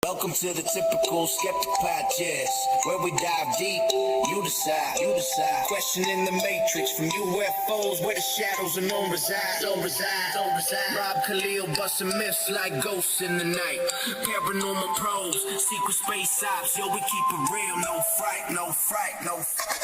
Welcome to the typical Skeptic podcast, where we dive deep, you decide. Questioning the matrix, from UFOs where the shadows alone reside. Rob Kalil busting myths like ghosts in the night. Paranormal probes, secret space ops, yo, we keep it real, no fright.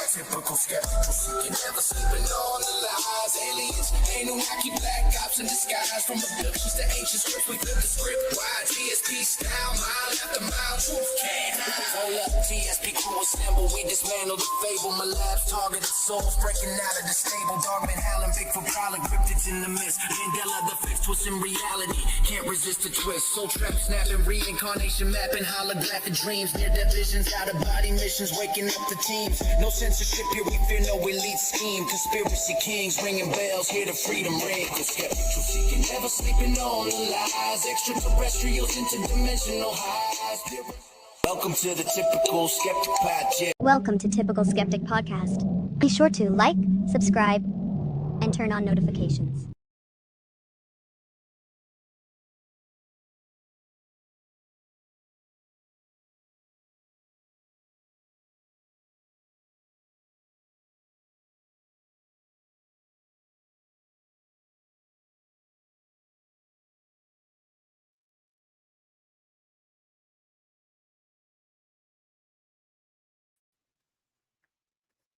Typical skeptical seeking, never sleeping on the lies. Aliens, Anunnaki, black ops in disguise. From abductions to ancient scripts, we flip the script wide. TSP style, mile after mile, truth can't hide. Hold up, TSP crew assemble, we dismantle the fable. My lab's targeted souls breaking out of the stable. Dogman howling, Bigfoot prowling, cryptids in the mist. Mandela the fifth twist in reality, can't resist the twist. Soul trap snapping, reincarnation mapping, holographic dreams. Near-death visions, out-of-body missions, waking up the teams. No censorship here, we fear no elite scheme. Conspiracy kings ringing bells, hear the freedom ring. The skeptical seeking, never sleeping on the lies. Extraterrestrials, interdimensional highs. Welcome to the typical Skeptic podcast. Welcome to Typical Skeptic Podcast. Be sure to like, subscribe, and turn on notifications.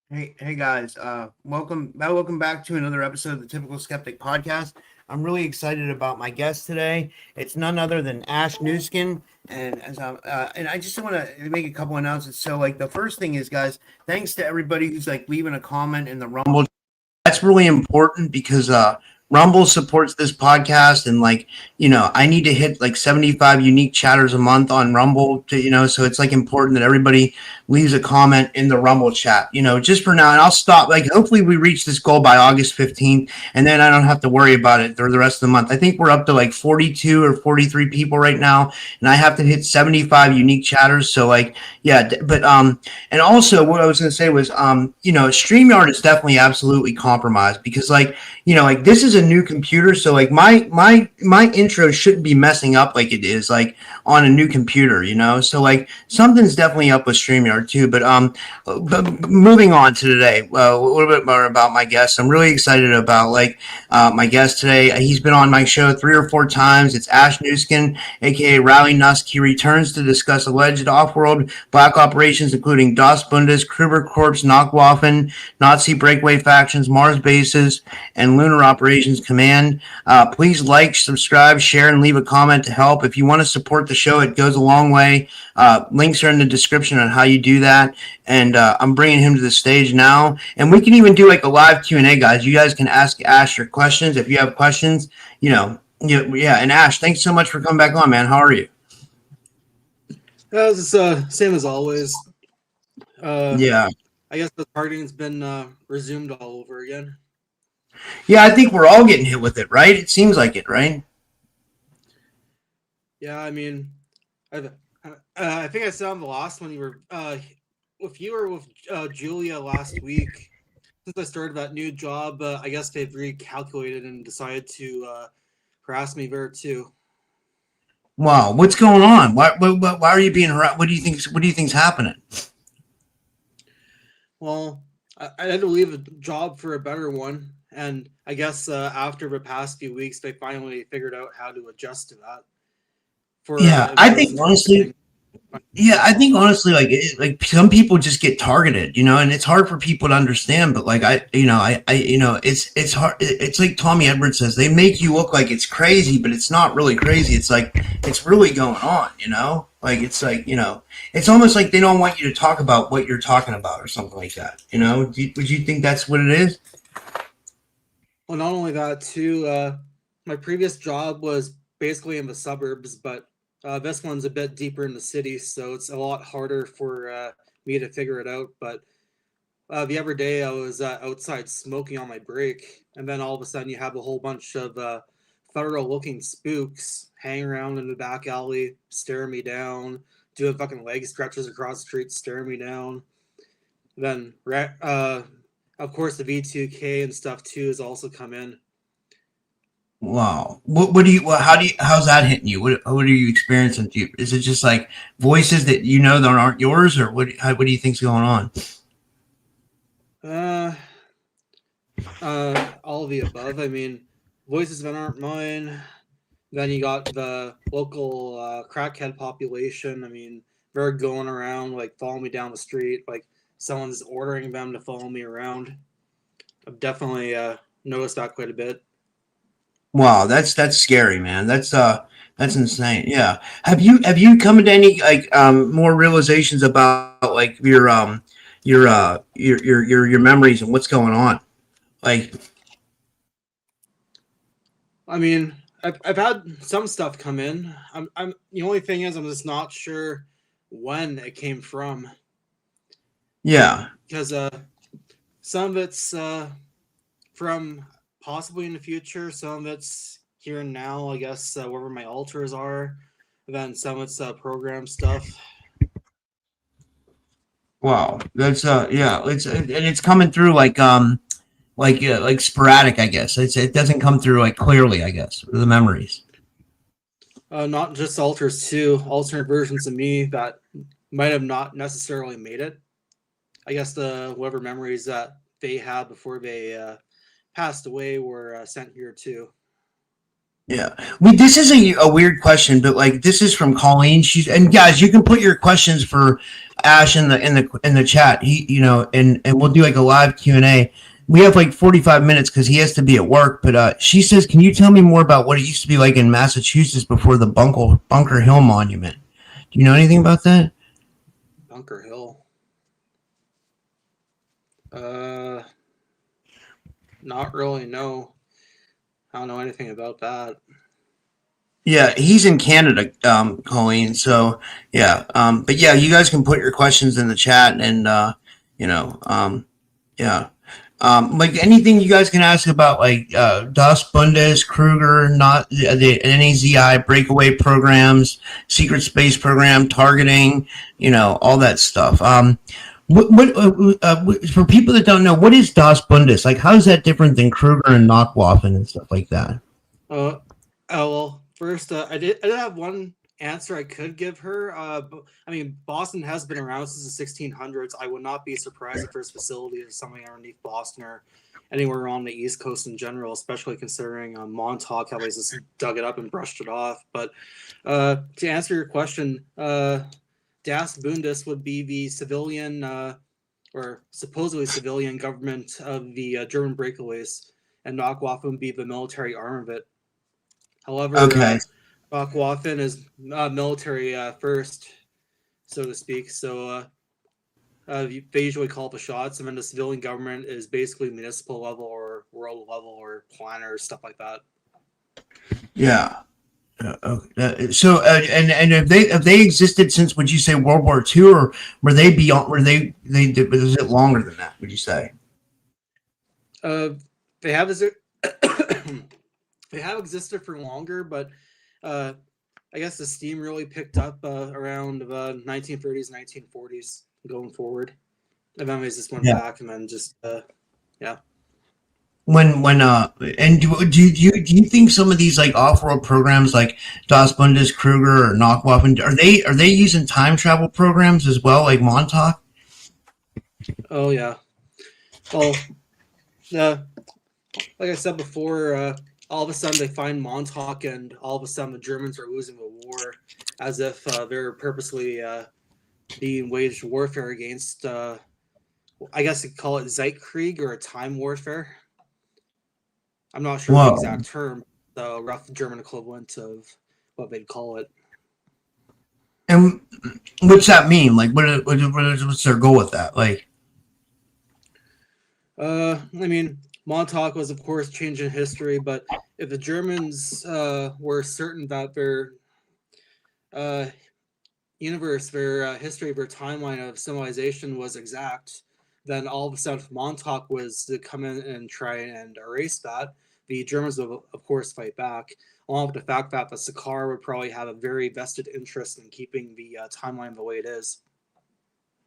Hey guys, welcome back to another episode of the Typical Skeptic Podcast. I'm really excited about my guest today. It's none other than Ash Nüsken, and I just want to make a couple announcements. So, the first thing is, guys, thanks to everybody who's leaving a comment in the Rumble. That's really important because Rumble supports this podcast, and I need to hit 75 unique chatters a month on Rumble to, so it's important that everybody leaves a comment in the Rumble chat, just for now. And I'll stop. Hopefully we reach this goal by August 15th, and then I don't have to worry about it for the rest of the month. I think we're up to 42 or 43 people right now, and I have to hit 75 unique chatters. So yeah, but and also what I was going to say was StreamYard is definitely absolutely compromised because this is a new computer, so my intro shouldn't be messing up like it is on a new computer, so something's definitely up with StreamYard too. But moving on to today, a little bit more about my guest. I'm really excited about my guest today. He's been on my show 3 or 4 times. It's Ash Nüsken, aka Riley Nusk. He returns to discuss alleged off-world black operations, including Bundes, Krüger Korps, Nacht Waffen, Nazi breakaway factions, Mars bases, and Lunar Operations Command. Please like, subscribe, share, and leave a comment to help. If you want to support the show, it goes a long way. Links are in the description on how you do that. And I'm bringing him to the stage now. And we can even do a live Q&A, guys. You guys can ask Ash your questions if you have questions. Yeah. And Ash, thanks so much for coming back on, man. How are you? It's same as always. Yeah. I guess the partying's been resumed all over again. Yeah, I think we're all getting hit with it, right? It seems like it, right? Yeah, I mean, I think I said on the last one you were with Julia last week. Since I started that new job, I guess they've recalculated and decided to harass me there too. Wow, what's going on? Why are you being harassed? What do you think's happening? Well, I had to leave a job for a better one. And I guess after the past few weeks, they finally figured out how to adjust to that. I think honestly, some people just get targeted, and it's hard for people to understand. But it's hard. It's like Tommy Edwards says, they make you look like it's crazy, but it's not really crazy. It's it's really going on, it's almost like they don't want you to talk about what you're talking about or something like that. Would you think that's what it is? Well, not only that, too, my previous job was basically in the suburbs, but this one's a bit deeper in the city, so it's a lot harder for me to figure it out. But the other day, I was outside smoking on my break, and then all of a sudden you have a whole bunch of federal-looking spooks hanging around in the back alley, staring me down, doing fucking leg stretches across the street, staring me down. Then of course, the V2K and stuff, too, has also come in. Wow. How's that hitting you? What are you experiencing? Is it just like voices that that aren't yours, or what do you think's going on? Uh, all of the above. I mean, voices that aren't mine. Then you got the local crackhead population. I mean, they're going around like following me down the street. Like someone's ordering them to follow me around. I've definitely noticed that quite a bit. Wow, that's scary, man. That's insane. Yeah. Have you come to any like more realizations about like your memories and what's going on? Like, I mean, I've had some stuff come in. I'm the only thing is I'm just not sure when it came from yeah. because some of it's from possibly in the future, some of it's here and now. I guess wherever my alters are. And then some of it's program stuff. Wow. That's yeah, it's coming through like sporadic, I guess. It doesn't come through like clearly, I guess, the memories. Not just alters too, alternate versions of me that might have not necessarily made it. I guess the whatever memories that they had before they passed away were sent here too. Yeah. This is a weird question, but like this is from Colleen. And guys, you can put your questions for Ash in the chat. And we'll do like a live Q&A. We have like 45 minutes because he has to be at work. But she says, can you tell me more about what it used to be like in Massachusetts before the Bunker Hill Monument? Do you know anything about that? Bunker Hill. Not really. No, I don't know anything about that. Yeah, he's in Canada, Colleen. So yeah, but yeah, you guys can put your questions in the chat, and yeah, like anything you guys can ask about, like Das Bundes, Krüger, not the NAZI breakaway programs, secret space program, targeting, all that stuff. For people that don't know, what is Das Bundes? Like, how is that different than Krüger and Nacht Waffen and stuff like that? Well, first, I did have one answer I could give her. I mean, Boston has been around since the 1600s. I would not be surprised if there's facilities somewhere underneath Boston or anywhere on the East Coast in general, especially considering Montauk, how they just dug it up and brushed it off. But to answer your question, Das Bundes would be the civilian or supposedly civilian government of the German breakaways, and Nacht Waffen would be the military arm of it. However, okay. Nacht Waffen is military first, so to speak. So they usually call the shots, and then the civilian government is basically municipal level or world level or planners, stuff like that. Yeah. So and have they existed since, would you say, World War II, or were they beyond? Was it longer than that? Would you say? They have they have existed for longer, but I guess the steam really picked up around the 1930s, 1940s going forward. And then they just went back, and then just yeah. And do you think some of these like off-world programs like Das Bundes, Krüger, or Nacht Waffen, are they using time travel programs as well, like Montauk? Oh yeah. Well, like I said before, all of a sudden they find Montauk, and all of a sudden the Germans are losing the war, as if they're purposely being waged warfare against. I guess you could call it Zeitkrieg or a time warfare. I'm not sure the exact term, the rough German equivalent of what they'd call it. And what's that mean? Like, what's their goal with that? Like, I mean, Montauk was, of course, changing history, but if the Germans were certain that their universe, their history, their timeline of civilization was exact, then all of a sudden, if Montauk was to come in and try and erase that, the Germans would, of course, fight back, along with the fact that the Sakar would probably have a very vested interest in keeping the timeline the way it is.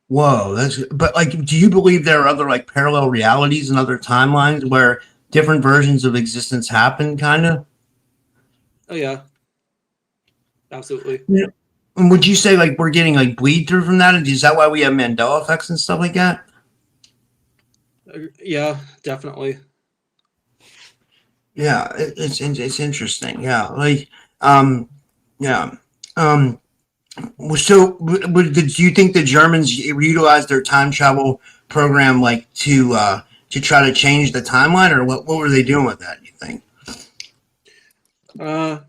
Whoa, but like, do you believe there are other like parallel realities and other timelines where different versions of existence happen, kind of? Oh yeah, absolutely. Yeah. And would you say like we're getting like bleed through from that? Is that why we have Mandela effects and stuff like that? Yeah, definitely. Yeah, it's interesting. Yeah, like yeah. Um, so do you think the Germans utilized their time travel program like to try to change the timeline, or what were they doing with that? You think? Uh,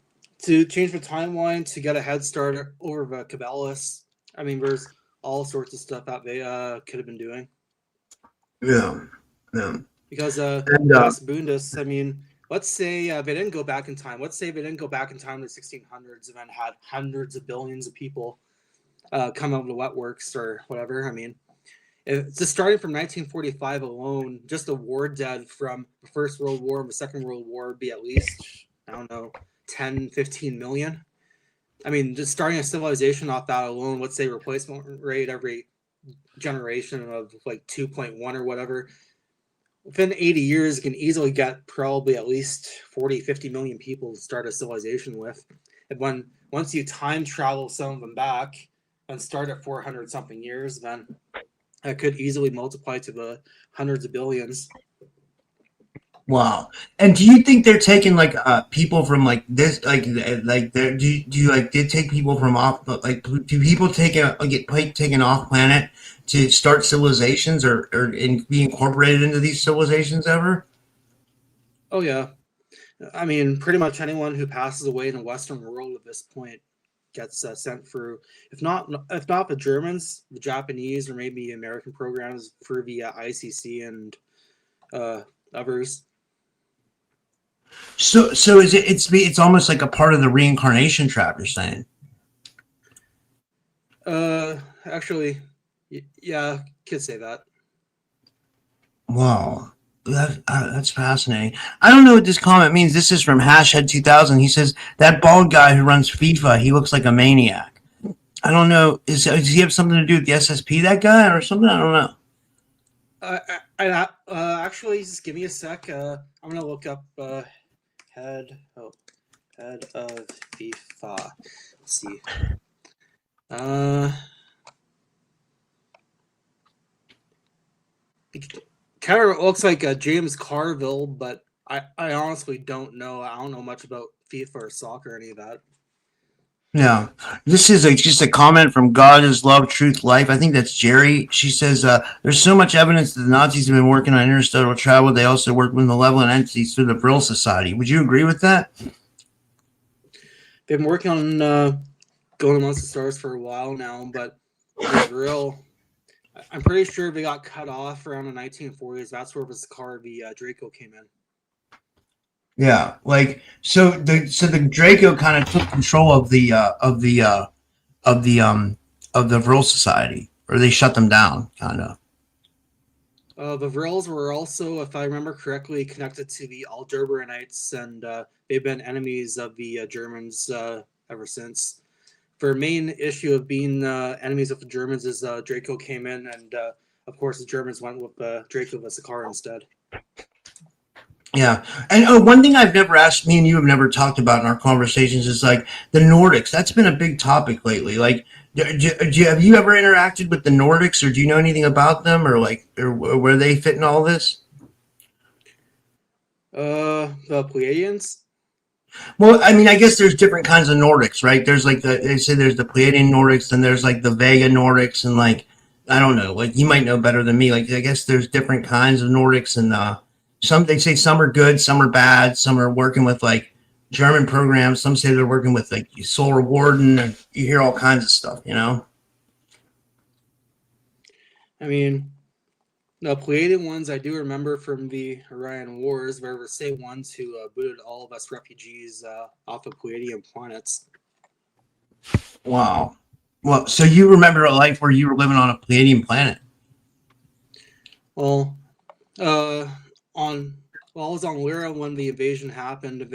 to change the timeline to get a head start over the Cabalists. I mean, there's all sorts of stuff that they could have been doing Yeah, yeah, because and U.S. Bundes. I mean, let's say they didn't go back in time. Let's say they didn't go back in time to the 1600s and then had hundreds of billions of people come out of the wetworks or whatever. I mean, just starting from 1945 alone, just the war dead from the First World War and the Second World War would be at least, I don't know, 10, 15 million. I mean, just starting a civilization off that alone, let's say replacement rate every generation of like 2.1 or whatever, within 80 years, you can easily get probably at least 40, 50 million people to start a civilization with. And once you time travel some of them back and start at 400 something years, then it could easily multiply to the hundreds of billions. wow. And do you think they're taking like people from like this like do you like did take people from off like do people get taken off planet to start civilizations or be incorporated into these civilizations ever? Oh, yeah. I mean, pretty much anyone who passes away in the Western world at this point gets sent through, if not the Germans, the Japanese, or maybe American programs through the ICC and others. So is it's almost like a part of the reincarnation trap, you're saying? Actually, yeah, could say that. Wow. That's fascinating. I don't know what this comment means. This is from Hashhead 2000. He says that bald guy who runs FIFA, he looks like a maniac. I don't know. Does he have something to do with the SSP? That guy or something? I don't know. Actually, just give me a sec. I'm gonna look up head head of FIFA. Let's see. It kind of looks like James Carville, but I honestly don't know. I don't know much about FIFA or soccer or any of that. Yeah, this is just a comment from God is Love, Truth, Life. I think that's Jerry. She says, there's so much evidence that the Nazis have been working on interstellar travel. They also work with malevolent entities through the Brill Society. Would you agree with that? They've been working on going amongst the stars for a while now, but the Brill, I'm pretty sure they got cut off around the 1940s. That's where this car, the Draco, came in. Yeah, like so the Draco kind of took control of of the Vril Society, or they shut them down, kind of. The Vrills were also, if I remember correctly, connected to the Alderbanites, and they've been enemies of the Germans ever since. Their main issue of being enemies of the Germans is Draco came in, and of course the Germans went with Draco Vesicaro instead. Yeah, and one thing I've never asked, me and you have never talked about in our conversations is like the Nordics. That's been a big topic lately. Like, have you ever interacted with the Nordics, or do you know anything about them, or like, or where they fit in all this? The Pleiadians? Well, I mean, I guess there's different kinds of Nordics, right? There's like they say there's the Pleiadian Nordics, and there's like the Vega Nordics, and like I don't know, like you might know better than me. Like I guess there's different kinds of Nordics, and some they say some are good, some are bad, some are working with like German programs. Some say they're working with like Solar Warden, and you hear all kinds of stuff, you know. I mean, the Pleiadian ones I do remember from the Orion Wars, where the same ones who booted all of us refugees off of Pleiadian planets. Wow. Well, so you remember a life where you were living on a Pleiadian planet? Well, I was on Lyra when the invasion happened.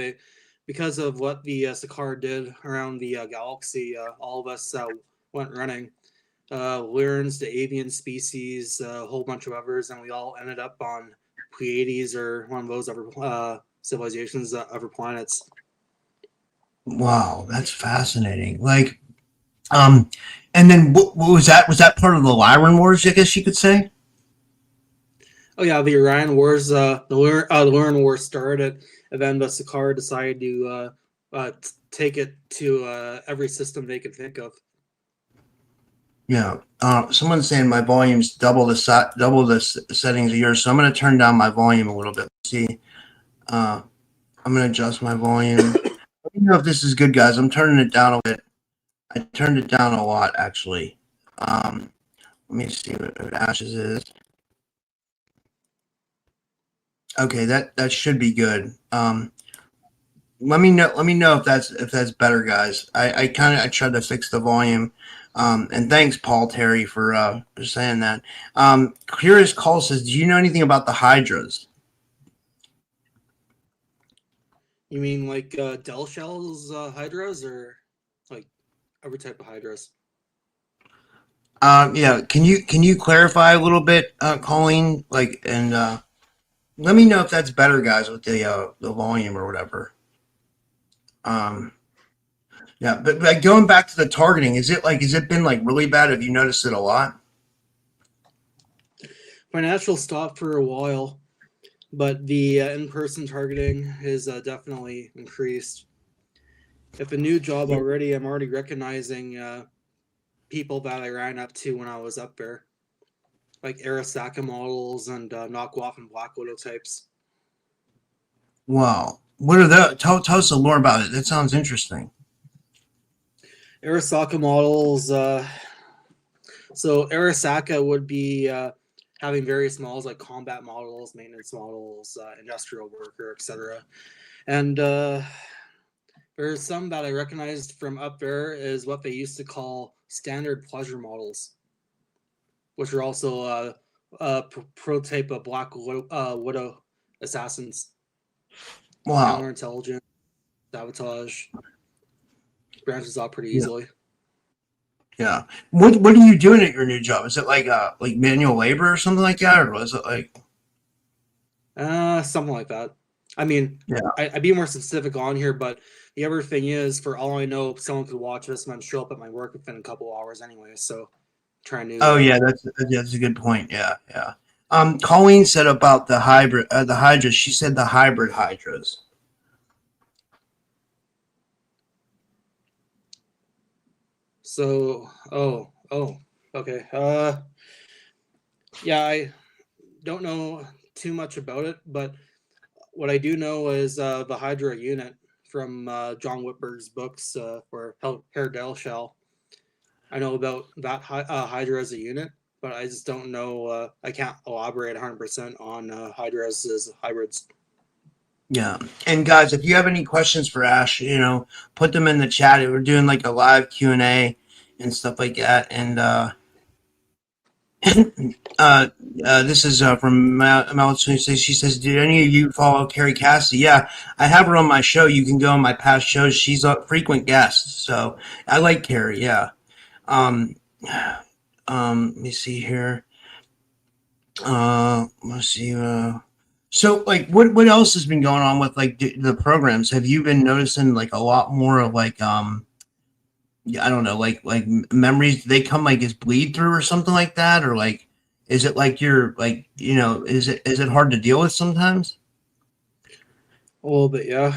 Because of what the Sakaar did around the galaxy, all of us went running. Lyrans, the avian species, a whole bunch of others, and we all ended up on Pleiades or one of those other civilizations, other planets. Wow, that's fascinating. Like, and then what was that? Was that part of the Lyran Wars? I guess you could say. Oh yeah, the Orion Wars, the Lunar Wars started, and then the Sakaar decided to take it to every system they could think of. Yeah. Someone's saying my volume's double the settings of yours, so I'm going to turn down my volume a little bit. Let's see. I'm going to adjust my volume. Let me know if this is good, guys. I'm turning it down a bit. I turned it down a lot, actually. Let me see what Ash's is. Okay, that should be good. Let me know if that's better, guys. I tried to fix the volume. And thanks, Paul Terry, for saying that. Curious Call says, do you know anything about the Hydras? You mean like Del Shells Hydras, or like every type of Hydras? Yeah. Can you clarify a little bit, Colleen? Like, and let me know if that's better, guys, with the volume or whatever. Yeah, but like going back to the targeting, is it been like really bad? Have you noticed it a lot? Financial stopped for a while, but the in-person targeting is definitely increased. If a new job already, I'm already recognizing people that I ran up to when I was up there, like Arasaka models and Nacht Waffen Black Widow types. Wow. What are the tell us a lore about it? That sounds interesting. Arasaka models. So Arasaka would be having various models like combat models, maintenance models, industrial worker, etc. And there's some that I recognized from up there is what they used to call standard pleasure models, which are also prototype of Black Widow assassins. Wow. Counterintelligence, sabotage, branches off pretty easily. Yeah. What are you doing at your new job? Is it like manual labor or something like that, or was it like? Something like that. I mean, Yeah. I'd be more specific on here, but the other thing is, for all I know, someone could watch this and then show up at my work within a couple of hours anyway. So trying to. Oh yeah, that's a good point. Yeah, yeah. Colleen said about the hybrid, the hydras. She said the hybrid hydras. So, okay. Yeah, I don't know too much about it, but what I do know is the Hydra unit from John Whitberg's books for Hair Del Shell. I know about that Hydra as a unit, but I just don't know. I can't elaborate 100% on Hydras as hybrids. Yeah. And guys, if you have any questions for Ash, put them in the chat. We're doing like a live Q&A and stuff like that. And this is from Mel. She says, "Did any of you follow Carrie Cassidy?" Yeah, I have her on my show. You can go on my past shows. She's a frequent guest, so I like Carrie. Yeah. Um, let me see here. Let's see. So, like, what else has been going on with like the programs? Have you been noticing like a lot more of like yeah, I don't know, like memories? Do they come like as bleed through or something like that, or like is it like you're like is it hard to deal with sometimes? A little bit, yeah.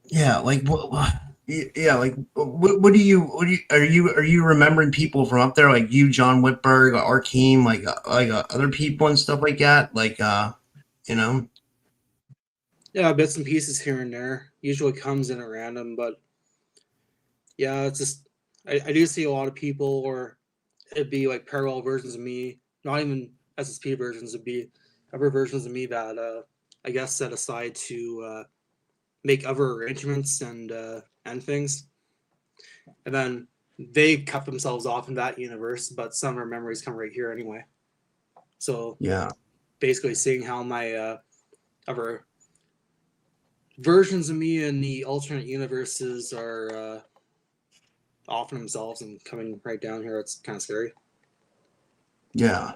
Yeah, like yeah, like what do you are you remembering people from up there like you, John Whitberg, Arkeem, other people and stuff like that, like you know? Yeah, bits and pieces here and there. Usually comes in at random, but yeah, it's just I do see a lot of people, or it'd be like parallel versions of me, not even SSP versions, it'd be other versions of me that I guess set aside to make other arrangements and things. And then they cut themselves off in that universe, but some of our memories come right here anyway. So Yeah. basically seeing how my other versions of me in the alternate universes are offing themselves and coming right down here, it's kind of scary. Yeah.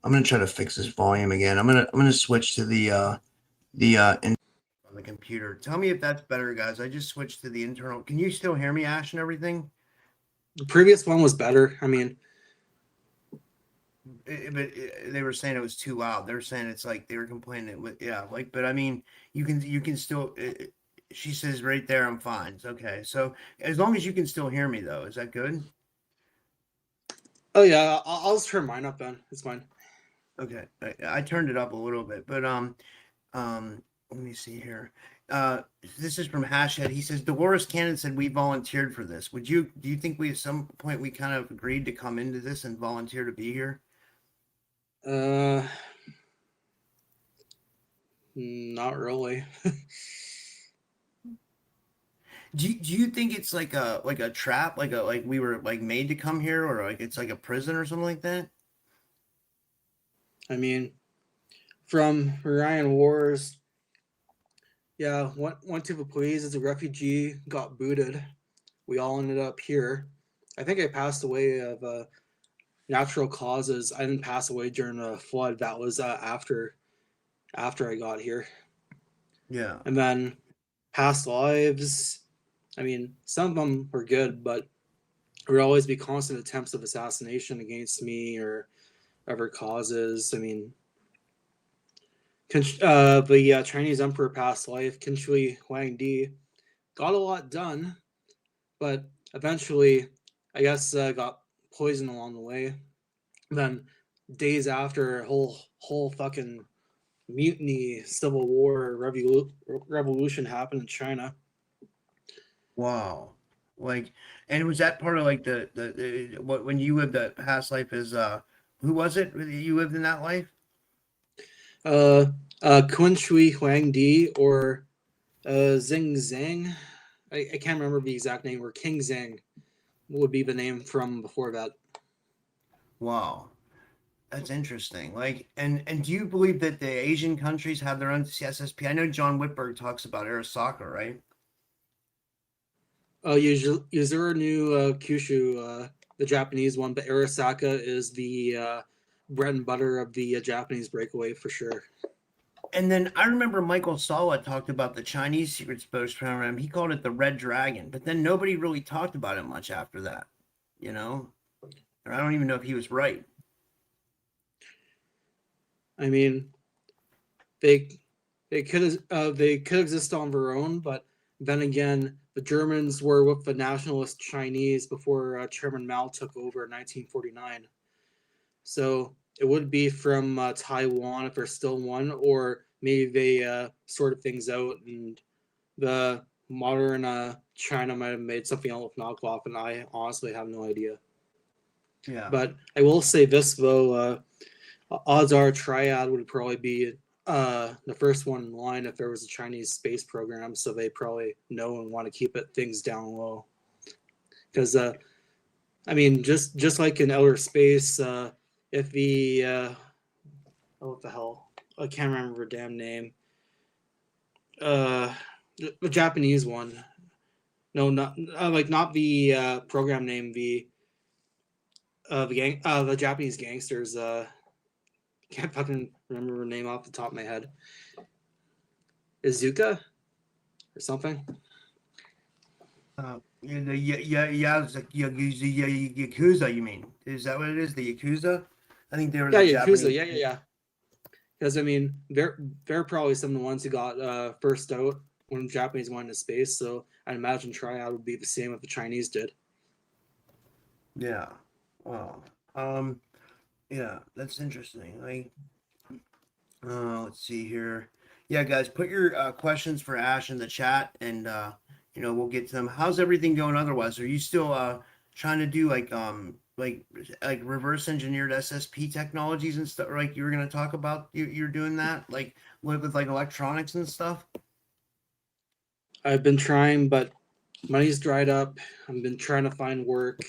I'm gonna try to fix this volume again. I'm gonna switch to the the computer. Tell me if that's better, guys. I just switched to the internal. Can you still hear me, Ash, and everything? The previous one was better. I mean, They were saying it was too loud. They're saying it's like they were complaining it with, yeah, like, but I mean, you can still. She says right there, I'm fine. It's okay. So as long as you can still hear me, though, is that good? oh yeah, I'll just turn mine up then. It's fine. Okay, I turned it up a little bit, but let me see here. This is from Hashhead. He says Dolores Cannon said we volunteered for this. Do you think we at some point we kind of agreed to come into this and volunteer to be here? Not really. Do you think it's like a trap, like we were like made to come here, or like it's like a prison or something like that? I mean, from Ryan Wars, yeah, went to the police as a refugee, got booted. We all ended up here. I think I passed away of natural causes. I didn't pass away during a flood. That was after I got here. Yeah. And then past lives, I mean, some of them were good, but there would always be constant attempts of assassination against me or other causes. I mean, the Chinese emperor past life, Qin Shi Huangdi, got a lot done, but eventually, I guess, got poisoned along the way. Then days after, a whole fucking mutiny, civil war, revolution happened in China. Wow. Like, and was that part of like the what when you lived that past life is who was it you lived in that life? Qin Shi Huangdi or Xing Zhang. I can't remember the exact name, or King Zhang would be the name from before that. Wow. That's interesting. Like, and do you believe that the Asian countries have their own CSSP? I know John Whitberg talks about Arasaka, right? Yuzuru knew Kyushu, the Japanese one, but Arasaka is the bread and butter of the Japanese breakaway for sure. And then I remember Michael Sala talked about the Chinese secret space program. He called it the Red Dragon, but then nobody really talked about it much after that, you know? Or I don't even know if he was right. I mean, they could exist on their own, but then again, the Germans were with the nationalist Chinese before Chairman Mao took over in 1949. So it would be from Taiwan if there's still one, or maybe they sorted things out and the modern China might have made something else with Nacht Waffen. I honestly have no idea. Yeah. But I will say this though, odds are Triad would probably be the first one in line if there was a Chinese space program, so they probably know and want to keep things down low. Because I mean, just like in outer space, if the what the hell, I can't remember her damn name. The Japanese one. No, not not the program name. The Japanese gangsters. Can't fucking remember her name off the top of my head. Izuka or something. Yakuza, you mean? Is that what it is? The Yakuza? I think they were Yeah, the Yakuza. Japanese. Yeah. Because I mean, they're probably some of the ones who got first out when the Japanese went into space. So I imagine Triad would be the same if the Chinese did. Yeah. Wow. Yeah, that's interesting. Like, let's see here. Yeah, guys, put your questions for Ash in the chat, and we'll get to them. How's everything going otherwise? Are you still trying to do like reverse engineered SSP technologies and stuff? Like you were going to talk about, you're doing that, like with like electronics and stuff. I've been trying, but money's dried up. I've been trying to find work,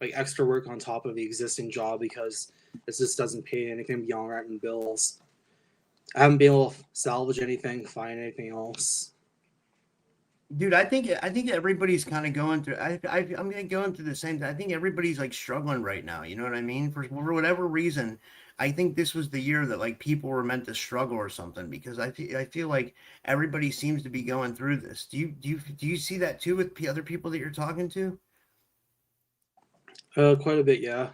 like extra work on top of the existing job, because it just doesn't pay anything beyond writing bills. I haven't been able to salvage anything, find anything else. Dude, I think everybody's kind of going through. I'm going through the same thing. I think everybody's like struggling right now. You know what I mean? For whatever reason, I think this was the year that like people were meant to struggle or something, because I feel like everybody seems to be going through this. Do you see that too with other people that you're talking to? Quite a bit, yeah.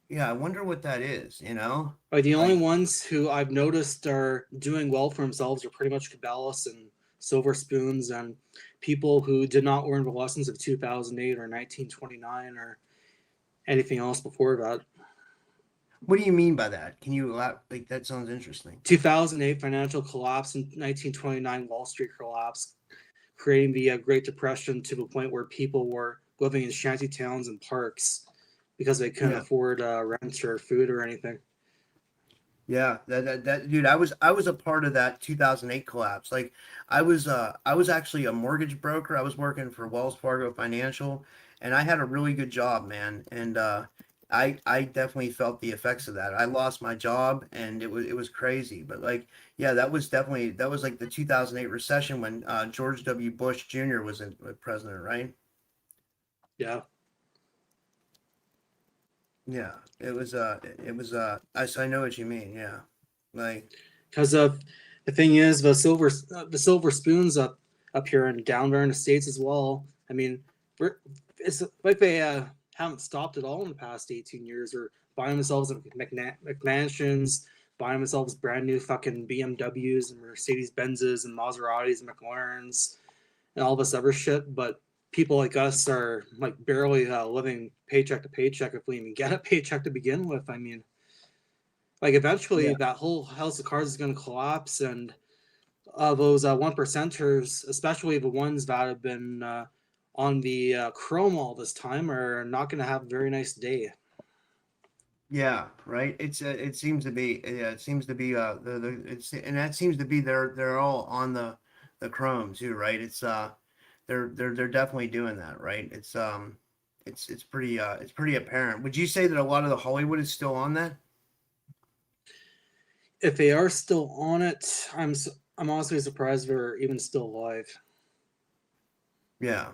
Yeah, I wonder what that is, Like the only Like, ones who I've noticed are doing well for themselves are pretty much Cabela's and Silver Spoons and people who did not learn the lessons of 2008 or 1929 or anything else before that. what do you mean by that? Can you like that sounds interesting. 2008 financial collapse and 1929 Wall Street collapse, creating the Great Depression to the point where people were living in shanty towns and parks because they couldn't Yeah. afford rent or food or anything. Yeah, that dude, I was a part of that 2008 collapse. Like I was actually a mortgage broker. I was working for Wells Fargo Financial, and I had a really good job, man. And I definitely felt the effects of that. I lost my job, and it was crazy. But like, yeah, that was like the 2008 recession when George W. Bush Jr. was president, right? Yeah. Yeah, I know what you mean. Yeah, like. Because the thing is, the silver spoons up here and down there in the states as well. I mean, it's like they haven't stopped at all in the past 18 years, or buying themselves McMansions, buying themselves brand new fucking BMWs and Mercedes Benzes and Maseratis and McLarens and all this other shit. But people like us are like barely living paycheck to paycheck if we even get a paycheck to begin with. I mean, like eventually Yeah. that whole house of cards is going to collapse, and those one percenters, especially the ones that have been on the chrome all this time, are not going to have a very nice day. Yeah, right. It seems to be yeah, it seems to be and that seems to be they're all on the Chrome too, right? They're definitely doing that, right? It's pretty apparent. Would you say that a lot of the Hollywood is still on that? If they are still on it, I'm honestly surprised they're even still alive. Yeah.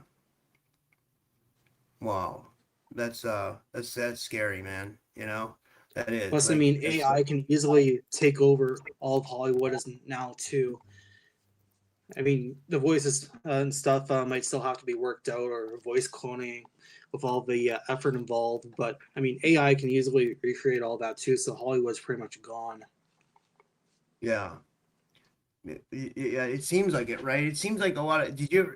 Wow. That's scary, man. That is Plus, I like mean, AI can easily take over all of Hollywood as now too. I mean, the voices and stuff might still have to be worked out, or voice cloning with all the effort involved. But I mean, AI can easily recreate all that too. So Hollywood's pretty much gone. yeah. Yeah, it seems like it, right? It seems like a lot of. Did you?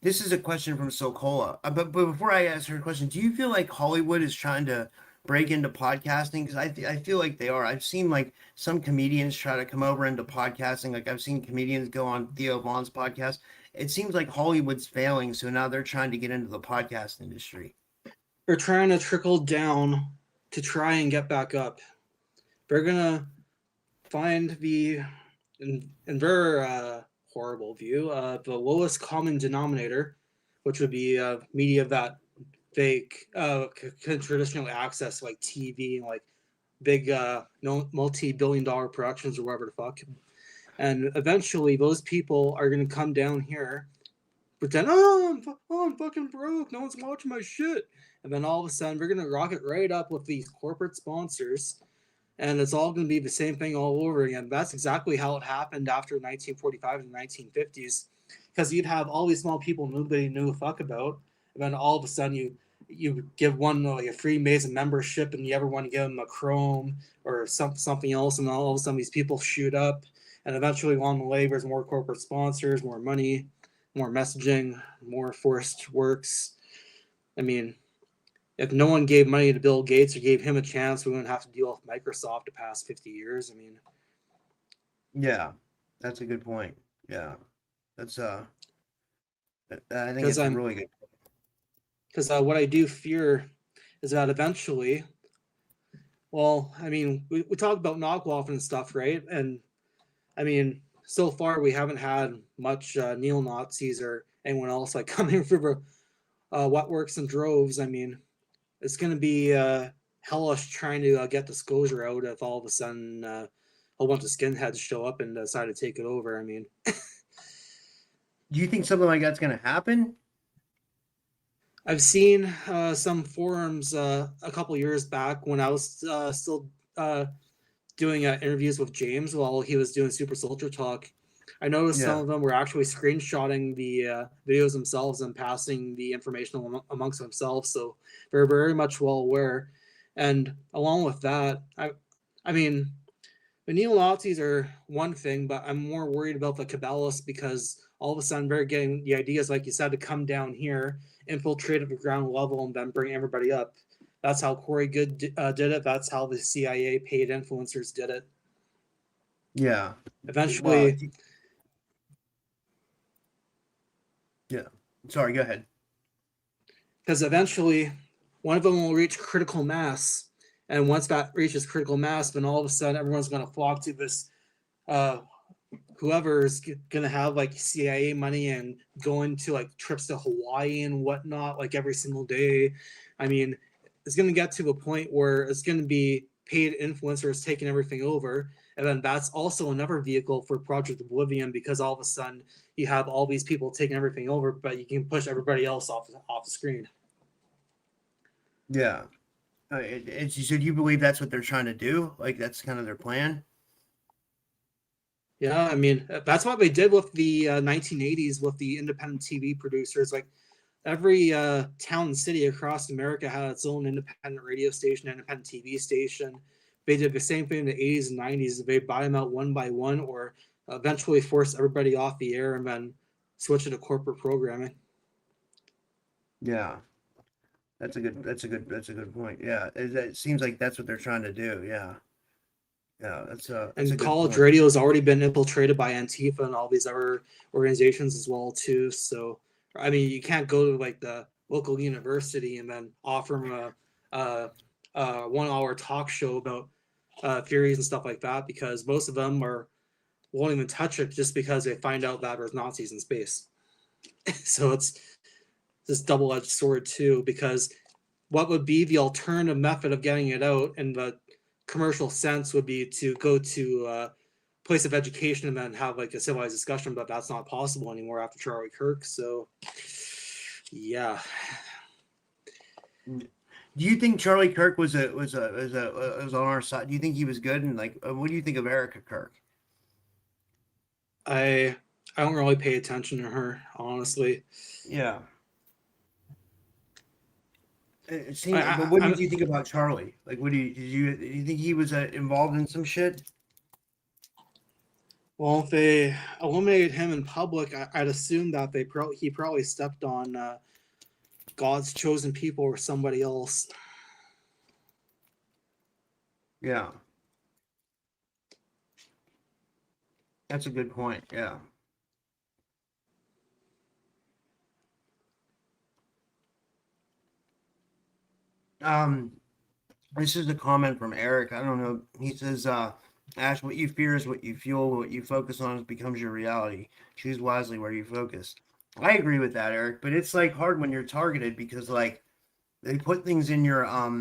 This is a question from Sokola. But before I ask her a question, do you feel like Hollywood is trying to break into podcasting? Because I feel like they are. I've seen like some comedians try to come over into podcasting. Like I've seen comedians go on Theo Vaughn's podcast. It seems like Hollywood's failing, so now they're trying to get into the podcast industry. They're trying to trickle down to try and get back up. They're gonna find in their horrible view, the lowest common denominator, which would be media that they can traditionally access, like TV and like big multi-billion-dollar productions or whatever the fuck. And eventually, those people are going to come down here, pretend, I'm fucking broke. No one's watching my shit. And then all of a sudden, we're going to rocket right up with these corporate sponsors, and it's all going to be the same thing all over again. That's exactly how it happened after 1945 and 1950s, because you'd have all these small people nobody knew a fuck about, and then all of a sudden you give one like a Freemason membership, and you ever want to give them a Chrome or something else, and all of a sudden these people shoot up, and eventually along the way there's more corporate sponsors, more money, more messaging, more forced works. I mean, if no one gave money to Bill Gates or gave him a chance, we wouldn't have to deal with Microsoft the past 50 years. I mean, Yeah, that's a good point. Yeah, that's I think because it's a really good. what I do fear is that eventually, well, I mean, we talk about Nacht Waffen and stuff, right? And I mean, so far we haven't had much neo-Nazis or anyone else like coming through what works in droves. I mean, it's going to be hellish trying to get disclosure out if all of a sudden a whole bunch of skinheads show up and decide to take it over. I mean, Do you think something like that's going to happen? I've seen some forums a couple years back when I was still doing interviews with James while he was doing Super Soldier Talk. I noticed some Yeah. of them were actually screenshotting the videos themselves and passing the information amongst themselves. So they're very much well aware. And along with that, I mean, the neo-Nazis are one thing, but I'm more worried about the Kabbalists because all of a sudden they're getting the ideas, like you said, to come down here, infiltrate at the ground level, and then bring everybody up. That's how Corey Good did it. That's how the CIA paid influencers did it. Yeah. Well, Eventually, yeah. Sorry, go ahead. because eventually one of them will reach critical mass. And once that reaches critical mass, then all of a sudden everyone's going to flock to this whoever is going to have like CIA money and going to like trips to Hawaii and whatnot, like every single day. I mean, it's going to get to a point where it's going to be paid influencers taking everything over. And then that's also another vehicle for Project Oblivion because all of a sudden you have all these people taking everything over, but you can push everybody else off the screen. Yeah. So do you believe that's what they're trying to do? Like that's kind of their plan? Yeah, I mean, that's what they did with the 1980s with the independent TV producers. Like every town and city across America had its own independent radio station, independent TV station. They did the same thing in the 80s and 90s. They buy them out one by one or eventually force everybody off the air and then switch it to corporate programming. Yeah. That's a good point. Yeah. It seems like that's what they're trying to do. Yeah. Yeah, that's a And good college point. radio has already been infiltrated by Antifa and all these other organizations as well too. So I mean, you can't go to like the local university and then offer them a 1 hour talk show about theories and stuff like that because most of them won't even touch it just because they find out that there's Nazis in space. So it's this double-edged sword too because what would be the alternative method of getting it out in the commercial sense would be to go to a place of education and then have like a civilized discussion, but that's not possible anymore after Charlie Kirk. So yeah. Do you think Charlie Kirk was on our side? Do you think he was good? And like, what do you think of Erica Kirk? I don't really pay attention to her, honestly. Yeah. It seemed, but what did you think about Charlie? Like, do you think he was involved in some shit? Well, if they eliminated him in public, I'd assume that he probably stepped on God's chosen people or somebody else. Yeah. That's a good point. Yeah. This is a comment from Eric. I don't know. He says, Ash, what you fear is what you fuel. What you focus on becomes your reality. Choose wisely where you focus. I agree with that, Eric, but it's like hard when you're targeted because like they put things in your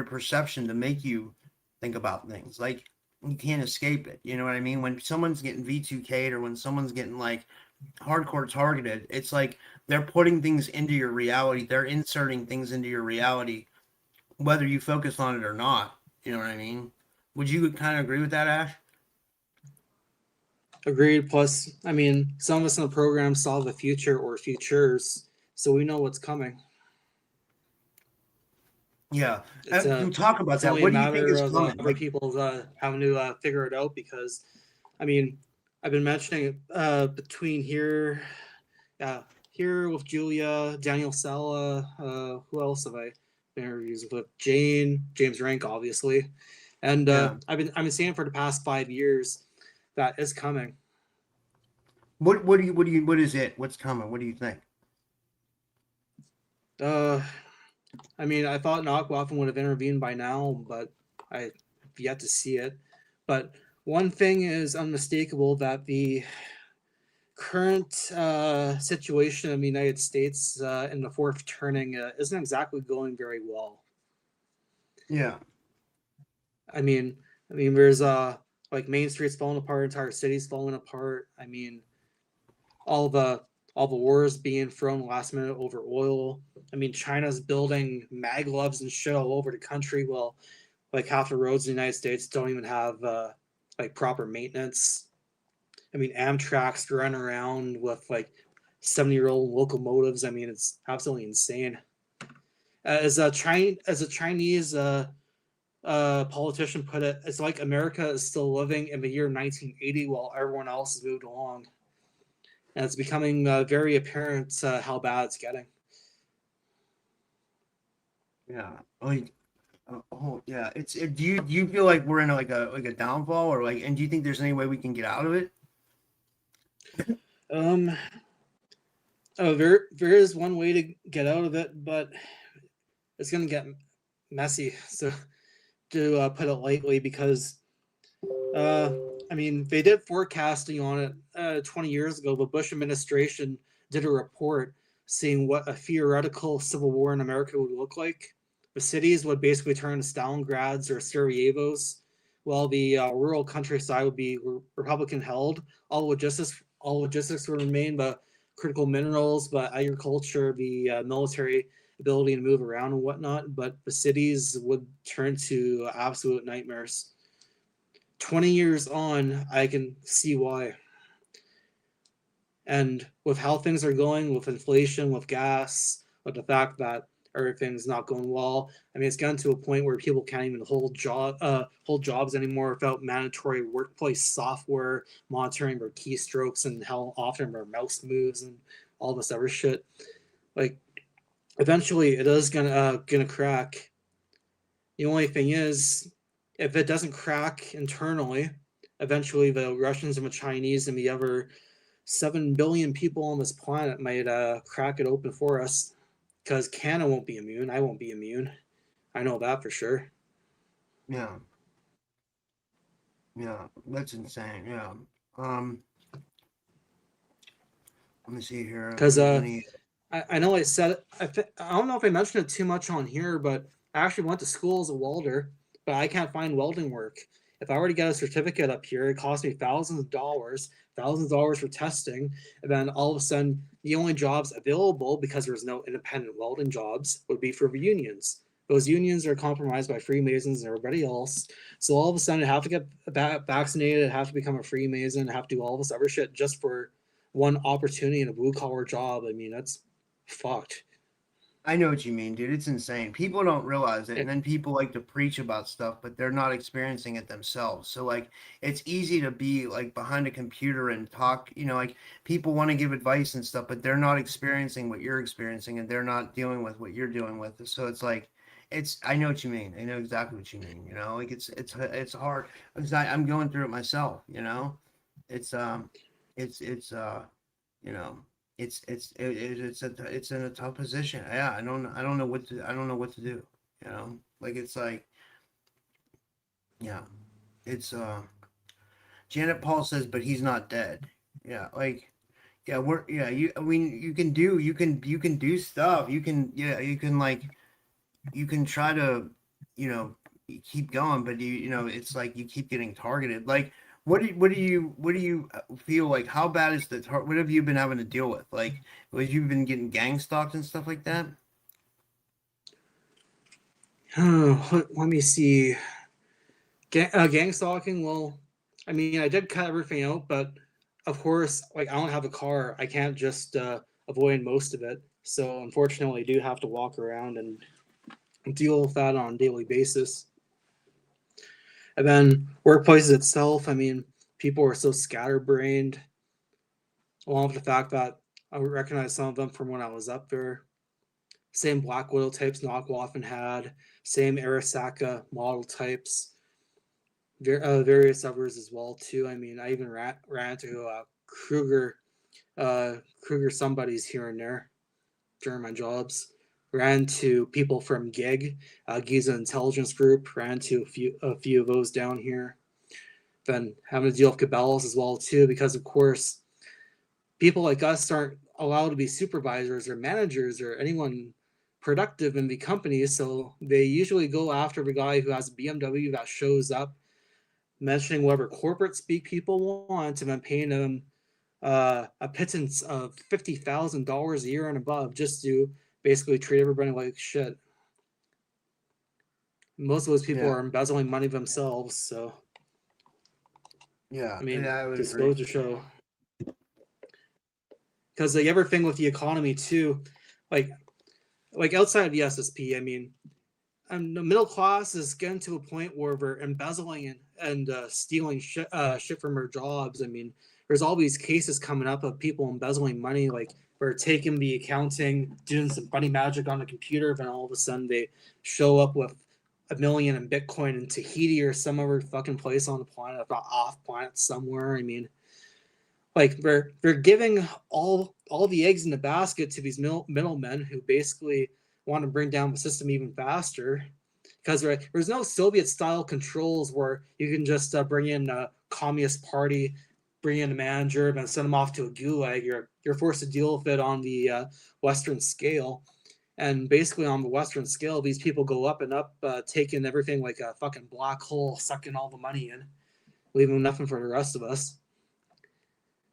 perception to make you think about things. Like you can't escape it. You know what I mean? When someone's getting V2K'd or when someone's getting like hardcore targeted, it's like they're putting things into your reality. They're inserting things into your reality, whether you focus on it or not. You know what I mean? Would you kind of agree with that, Ash? Agreed. Plus, I mean, some of us in the program saw the future or futures, so we know what's coming. Yeah. And talk about that. Only What a do you think matter is of coming? other people having to figure it out because, I mean, I've been mentioning between here with Julia, Daniel Sella, who else have I been interviews with? James Rank, obviously, and I've been saying for the past 5 years that is coming. What is it? What's coming? What do you think? I mean, I thought Nacht Waffen would have intervened by now, but I've yet to see it. But one thing is unmistakable that the current situation in the United States in the fourth turning isn't exactly going very well. Yeah. I mean, there's like Main Street's falling apart, entire city's falling apart. I mean, all the all the wars being thrown last minute over oil. I mean, China's building maglubs and shit all over the country. Well, like half the roads in the United States don't even have like proper maintenance. I mean, Amtrak's running around with like 70-year-old locomotives. I mean, it's absolutely insane. As a Chinese politician put it, it's like America is still living in the year 1980 while everyone else has moved along, and it's becoming very apparent how bad it's getting. Yeah, like, oh yeah, do you feel like we're in like a downfall, or like, and do you think there's any way we can get out of it? There is one way to get out of it, but it's gonna get messy. So, to put it lightly, because I mean, they did forecasting on it 20 years ago. The Bush administration did a report seeing what a theoretical civil war in America would look like. The cities would basically turn to Stalingrad's or Sarajevos, while the rural countryside would be Republican held. All logistics would remain, but critical minerals, but agriculture, the military ability to move around and whatnot. But the cities would turn to absolute nightmares. 20 years on, I can see why. And with how things are going, with inflation, with gas, with the fact that everything's not going well, I mean, it's gotten to a point where people can't even hold jobs anymore without mandatory workplace software monitoring their keystrokes and how often their mouse moves and all this other shit. Like, eventually, it is gonna crack. The only thing is, if it doesn't crack internally, eventually the Russians and the Chinese and the other 7 billion people on this planet might crack it open for us. Because Canada won't be immune. I won't be immune. I know that for sure. Yeah. Yeah, that's insane. Yeah. Let me see here. Because I know I said it. I don't know if I mentioned it too much on here, but I actually went to school as a welder, but I can't find welding work. If I were to get a certificate up here, it cost me thousands of dollars for testing, and then all of a sudden, the only jobs available, because there's no independent welding jobs, would be for the unions. Those unions are compromised by Freemasons and everybody else. So all of a sudden, I have to get vaccinated, I have to become a Freemason, I have to do all this other shit just for one opportunity in a blue collar job. I mean, that's fucked. I know what you mean, dude. It's insane. People don't realize it, and then people like to preach about stuff, but they're not experiencing it themselves. So like, it's easy to be like behind a computer and talk, like people want to give advice and stuff, but they're not experiencing what you're experiencing, and they're not dealing with what you're dealing with. So it's like, I know what you mean. I know exactly what you mean. Like it's hard because I'm going through it myself. It's you know. It's in a tough position. Yeah, I don't know what to do. Like it's like, yeah, it's Janet Paul says, but he's not dead. Yeah, like, yeah, I mean, you can do stuff. You can like, you can try to, keep going, but it's like you keep getting targeted. Like, what do you feel like? How bad is what have you been having to deal with? Like, have you been getting gang stalked and stuff like that? Let me see. Gang stalking. Well, I mean, I did cut everything out, but of course, like I don't have a car. I can't just avoid most of it. So unfortunately, I do have to walk around and deal with that on a daily basis. And then workplaces itself, I mean, people are so scatterbrained, along with the fact that I recognize some of them from when I was up there. Same Black Widow types Nacht Waffen had, same Arasaka model types, various others as well too. I mean, I even ran into Krüger somebodies here and there during my jobs. Ran to people from GIG, Giza Intelligence Group. Ran to a few of those down here. Then having to deal with cabals as well too, because of course, people like us aren't allowed to be supervisors or managers or anyone productive in the company. So they usually go after the guy who has a BMW that shows up, mentioning whatever corporate speak people want, and then paying them a pittance of $50,000 a year and above just to basically treat everybody like shit. Most of those people are embezzling money themselves, so Yeah, I mean, I would just agree. goes to show. Because the other thing with the economy too, like outside of the SSP, I mean, the middle class is getting to a point where we're embezzling and stealing shit from our jobs. I mean, there's all these cases coming up of people embezzling money, like they're taking the accounting, doing some funny magic on the computer, then all of a sudden they show up with $1 million in Bitcoin in Tahiti or some other fucking place on the planet, if not off planet somewhere. I mean, like they're giving all the eggs in the basket to these middlemen who basically want to bring down the system even faster, because there's no Soviet style controls where you can just bring in a communist party, bring in a manager, and send them off to a gulag. You're forced to deal with it on the Western scale, and basically on the Western scale, these people go up and up, taking everything like a fucking black hole, sucking all the money in, leaving nothing for the rest of us.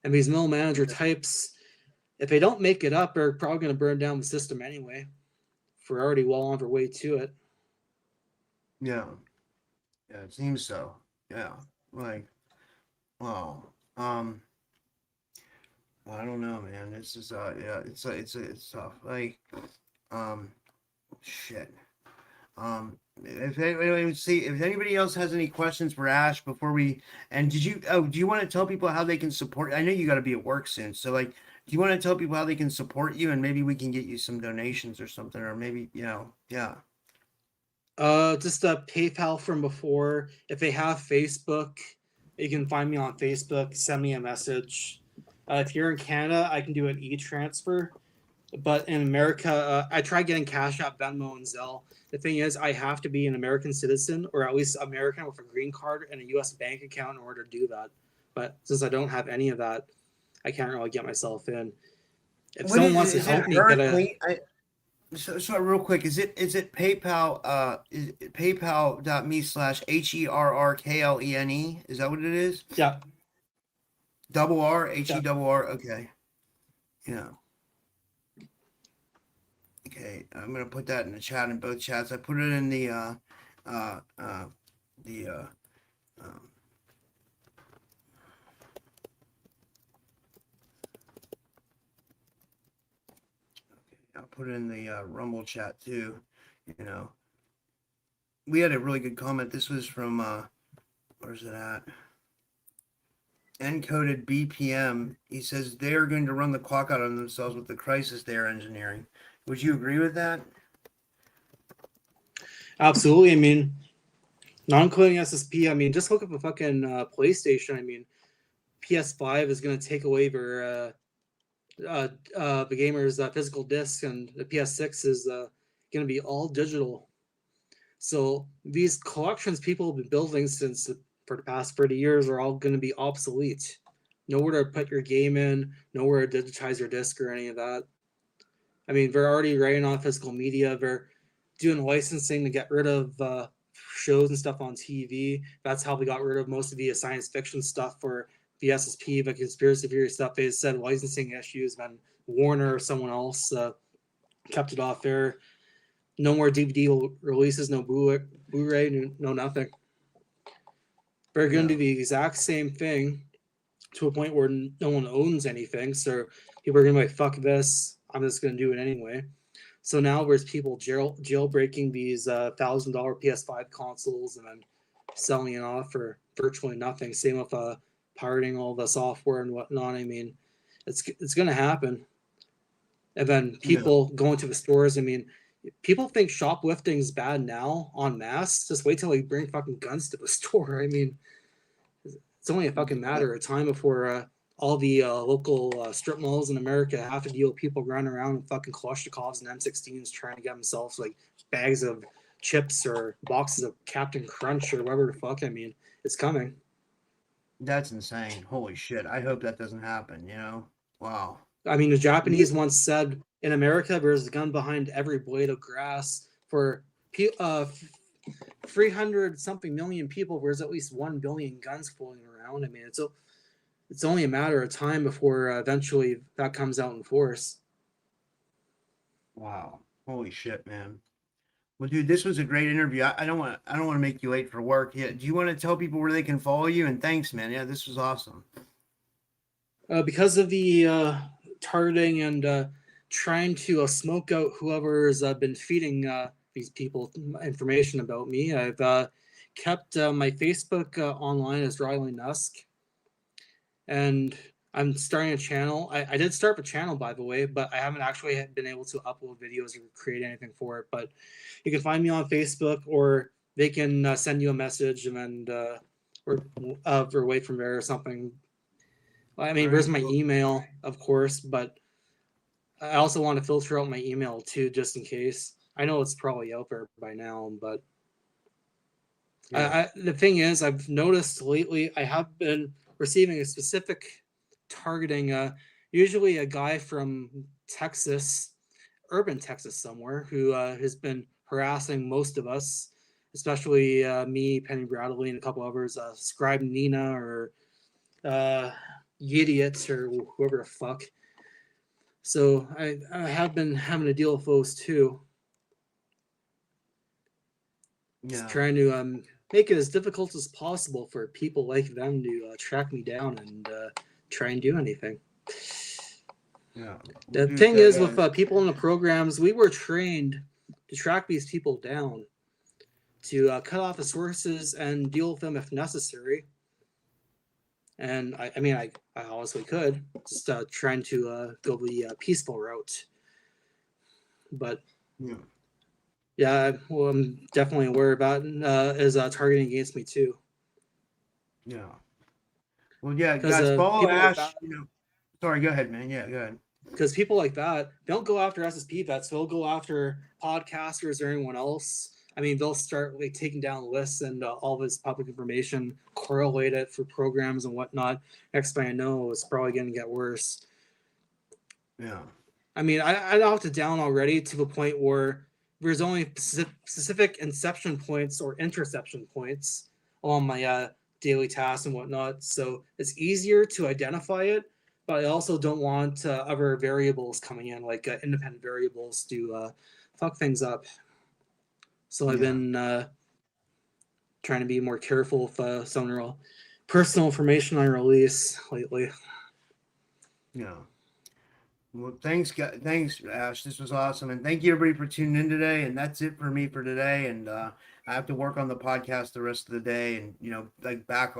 And these middle manager types, if they don't make it up, they're probably going to burn down the system anyway. We're already well on our way to it. Yeah, it seems so. Yeah, like, wow. Well, I don't know, man. This is it's tough. Like, shit. If anybody else has any questions for Ash before we, and do you want to tell people how they can support? I know you got to be at work soon, so like, do you want to tell people how they can support you, and maybe we can get you some donations or something, or maybe yeah. Just PayPal from before. If they have Facebook, you can find me on Facebook. Send me a message. If you're in Canada, I can do an e-transfer. But in America, I tried getting CashApp, Venmo, and Zelle. The thing is, I have to be an American citizen, or at least American with a green card and a U.S. bank account in order to do that. But since I don't have any of that, I can't really get myself in. If someone wants to help me get a... So real quick, is it PayPal? Is it PayPal.me/HERRKLENE? Is that what it is? Yeah. Double R, HERR. Okay. Yeah. Okay, I'm gonna put that in the chat, in both chats. I put it in the I'll put it in the Rumble chat too. You know, we had a really good comment. This was from where's it at? Encoded BPM. He says they're going to run the clock out on themselves with the crisis they are engineering. Would you agree with that? Absolutely. I mean, not including SSP. I mean, just look up a fucking PlayStation. I mean, PS5 is going to take away their the gamer's physical disc, and the PS6 is going to be all digital. So these collections people have been building since for the past 30 years are all going to be obsolete. Nowhere to put your game in, nowhere to digitize your disc or any of that. I mean, they're already writing on physical media. They're doing licensing to get rid of shows and stuff on TV. That's how we got rid of most of the science fiction stuff for the SSP, the conspiracy theory stuff. They said licensing issues, then Warner or someone else kept it off there. No more DVD releases, no Blu-ray, no nothing. They're going to do the exact same thing to a point where no one owns anything. So people are going to be like, fuck this. I'm just going to do it anyway. So now there's people jailbreaking these $1,000 PS5 consoles and then selling it off for virtually nothing. Same with pirating all the software and whatnot. I mean, it's going to happen. And then people going to the stores. I mean, people think shoplifting is bad now en masse. Just wait till they bring fucking guns to the store. I mean, it's only a fucking matter of time before all the local strip malls in America have to deal with people running around with fucking Kalashnikovs and M16s trying to get themselves like bags of chips or boxes of Captain Crunch or whatever the fuck. I mean, it's coming. That's insane. Holy shit. I hope that doesn't happen, Wow. I mean, the Japanese once said in America, there's a gun behind every blade of grass. For 300 something million people, there's at least 1 billion guns floating around. I mean, it's only a matter of time before eventually that comes out in force. Wow. Holy shit, man. Well, dude, this was a great interview. I don't want to make you late for work. Yeah. Do you want to tell people where they can follow you? And thanks, man. Yeah, this was awesome. Because of the targeting and trying to smoke out whoever's been feeding these people information about me, I've kept my Facebook online as Riley Nusk, and I'm starting a channel. I did start a channel, by the way, but I haven't actually been able to upload videos or create anything for it. But you can find me on Facebook, or they can send you a message and then or wait from there or something. I mean, there's my email, of course, but I also want to filter out my email too, just in case. I know it's probably out there by now, but the thing is, I've noticed lately I have been receiving a specific targeting, usually a guy from Texas, urban Texas somewhere, who has been harassing most of us, especially me, Penny Bradley, and a couple others, Scribe Nina or idiots or whoever the fuck. So I have been having to deal with those too. Just trying to make it as difficult as possible for people like them to track me down and try and do anything. Yeah. The thing is, with people in the programs, we were trained to track these people down, to cut off the sources and deal with them if necessary. And I mean, I honestly could just trying to go the peaceful route, but yeah, well, I'm definitely aware about is targeting against me too. Yeah. Well, yeah, guys, follow Ash. Like sorry, go ahead, man. Yeah, go ahead. Because people like that don't go after SSP vets; they'll go after podcasters or anyone else. I mean, they'll start like taking down lists and all this public information, correlate it for programs and whatnot. Next thing I know, it's probably going to get worse. Yeah. I mean, I knocked it down already to the point where there's only specific inception points or interception points on my daily tasks and whatnot. So it's easier to identify it, but I also don't want other variables coming in, like independent variables, to fuck things up. So I've been trying to be more careful with some personal information I release lately. Yeah. Well, thanks, Ash. This was awesome, and thank you everybody for tuning in today. And that's it for me for today. And I have to work on the podcast the rest of the day, and back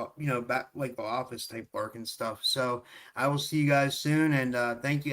like the office type work and stuff. So I will see you guys soon, and thank you.